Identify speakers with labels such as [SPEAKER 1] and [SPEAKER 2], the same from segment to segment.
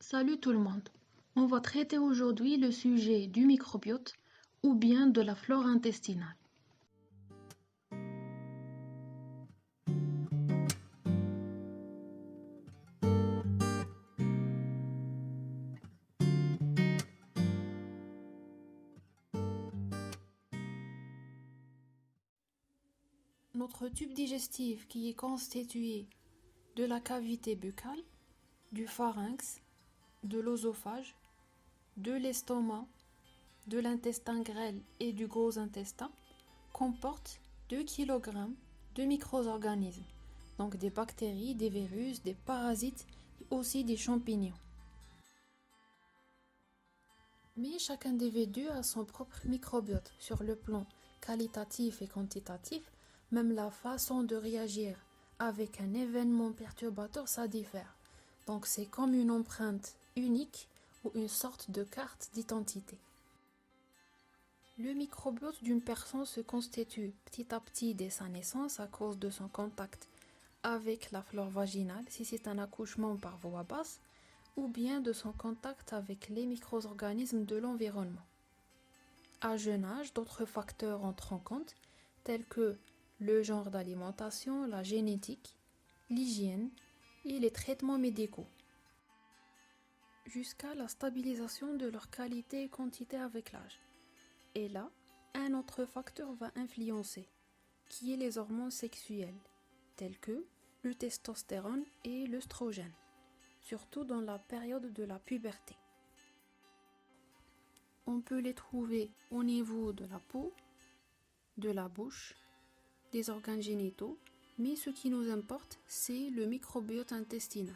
[SPEAKER 1] Salut tout le monde. On va traiter aujourd'hui le sujet du microbiote ou bien de la flore intestinale. Notre tube digestif qui est constitué de la cavité buccale, du pharynx, de l'œsophage, de l'estomac, de l'intestin grêle et du gros intestin comporte 2 kg de micro-organismes, donc des bactéries, des virus, des parasites et aussi des champignons. Mais chaque individu a son propre microbiote sur le plan qualitatif et quantitatif, même la façon de réagir avec un événement perturbateur, ça diffère. Donc c'est comme une empreinte unique ou une sorte de carte d'identité. Le microbiote d'une personne se constitue petit à petit dès sa naissance à cause de son contact avec la flore vaginale si c'est un accouchement par voie basse, ou bien de son contact avec les micro-organismes de l'environnement. À jeune âge, d'autres facteurs entrent en compte, tels que le genre d'alimentation, la génétique, l'hygiène et les traitements médicaux, jusqu'à la stabilisation de leur qualité et quantité avec l'âge. Et là, un autre facteur va influencer, qui est les hormones sexuelles, telles que le testostérone et l'œstrogène, surtout dans la période de la puberté. On peut les trouver au niveau de la peau, de la bouche, des organes génitaux, mais ce qui nous importe, c'est le microbiote intestinal.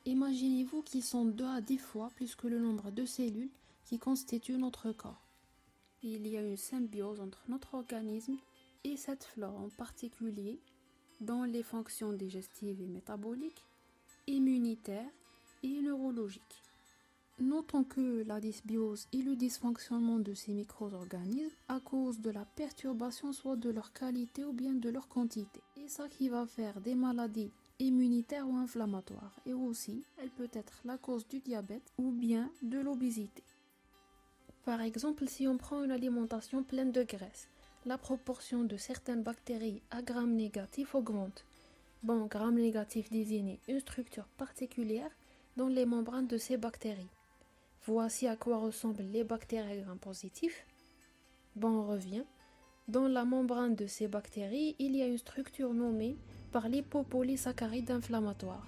[SPEAKER 1] Imaginez-vous qu'ils sont 2 à 10 fois plus que le nombre de cellules qui constituent notre corps. Il y a une symbiose entre notre organisme et cette flore en particulier dans les fonctions digestives et métaboliques, immunitaires et neurologiques. Notons que la dysbiose et le dysfonctionnement de ces micro-organismes à cause de la perturbation soit de leur qualité ou bien de leur quantité. Et ça qui va faire des maladies immunitaires ou inflammatoires. Et aussi, elle peut être la cause du diabète ou bien de l'obésité. Par exemple, si on prend une alimentation pleine de graisse, la proportion de certaines bactéries à gram négatif augmente. Bon, gram négatif désigne une structure particulière dans les membranes de ces bactéries. Voici à quoi ressemblent les bactéries gram-positifs. Bon, on revient. Dans la membrane de ces bactéries, il y a une structure nommée par l'hypopolysaccharide inflammatoire.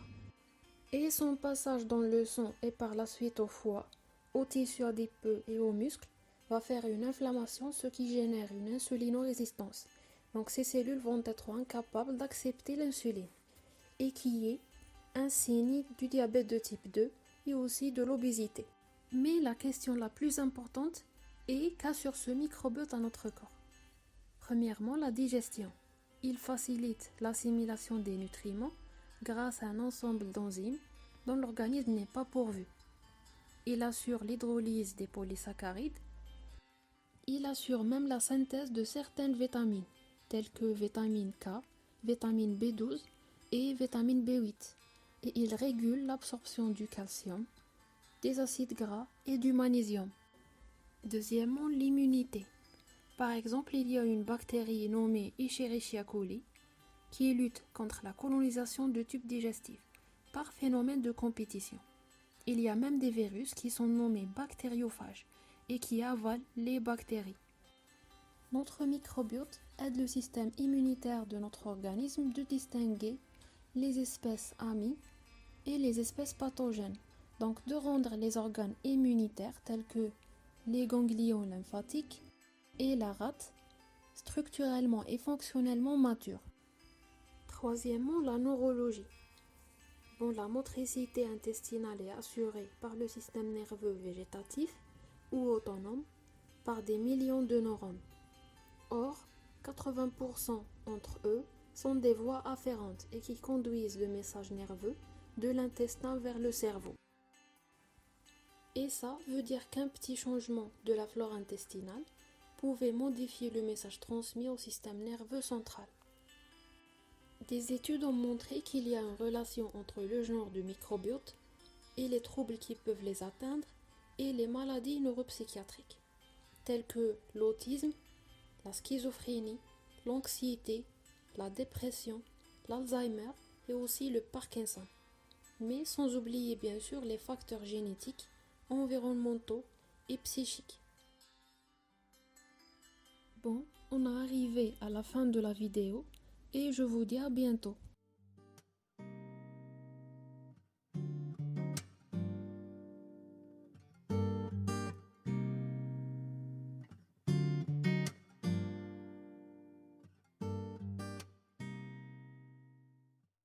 [SPEAKER 1] Et son passage dans le sang et par la suite au foie, aux tissus adipeux et aux muscles, va faire une inflammation, ce qui génère une insulinorésistance. Donc ces cellules vont être incapables d'accepter l'insuline, et qui est un signe du diabète de type 2 et aussi de l'obésité. Mais la question la plus importante est qu'assure ce microbiote à notre corps. Premièrement, la digestion. Il facilite l'assimilation des nutriments grâce à un ensemble d'enzymes dont l'organisme n'est pas pourvu. Il assure l'hydrolyse des polysaccharides. Il assure même la synthèse de certaines vitamines, telles que vitamine K, vitamine B12 et vitamine B8. Et il régule l'absorption du calcium, des acides gras et du magnésium. Deuxièmement, l'immunité. Par exemple, il y a une bactérie nommée Escherichia coli qui lutte contre la colonisation du tube digestif par phénomène de compétition. Il y a même des virus qui sont nommés bactériophages et qui avalent les bactéries. Notre microbiote aide le système immunitaire de notre organisme de distinguer les espèces amies et les espèces pathogènes, donc de rendre les organes immunitaires tels que les ganglions lymphatiques et la rate structurellement et fonctionnellement matures. Troisièmement, la neurologie. Bon, la motricité intestinale est assurée par le système nerveux végétatif ou autonome par des millions de neurones. Or, 80% entre eux sont des voies afférentes et qui conduisent le message nerveux de l'intestin vers le cerveau. Et ça veut dire qu'un petit changement de la flore intestinale pouvait modifier le message transmis au système nerveux central. Des études ont montré qu'il y a une relation entre le genre du microbiote et les troubles qui peuvent les atteindre et les maladies neuropsychiatriques, telles que l'autisme, la schizophrénie, l'anxiété, la dépression, l'Alzheimer et aussi le Parkinson. Mais sans oublier bien sûr les facteurs génétiques, environnementaux et psychiques. Bon, on est arrivé à la fin de la vidéo et je vous dis à bientôt.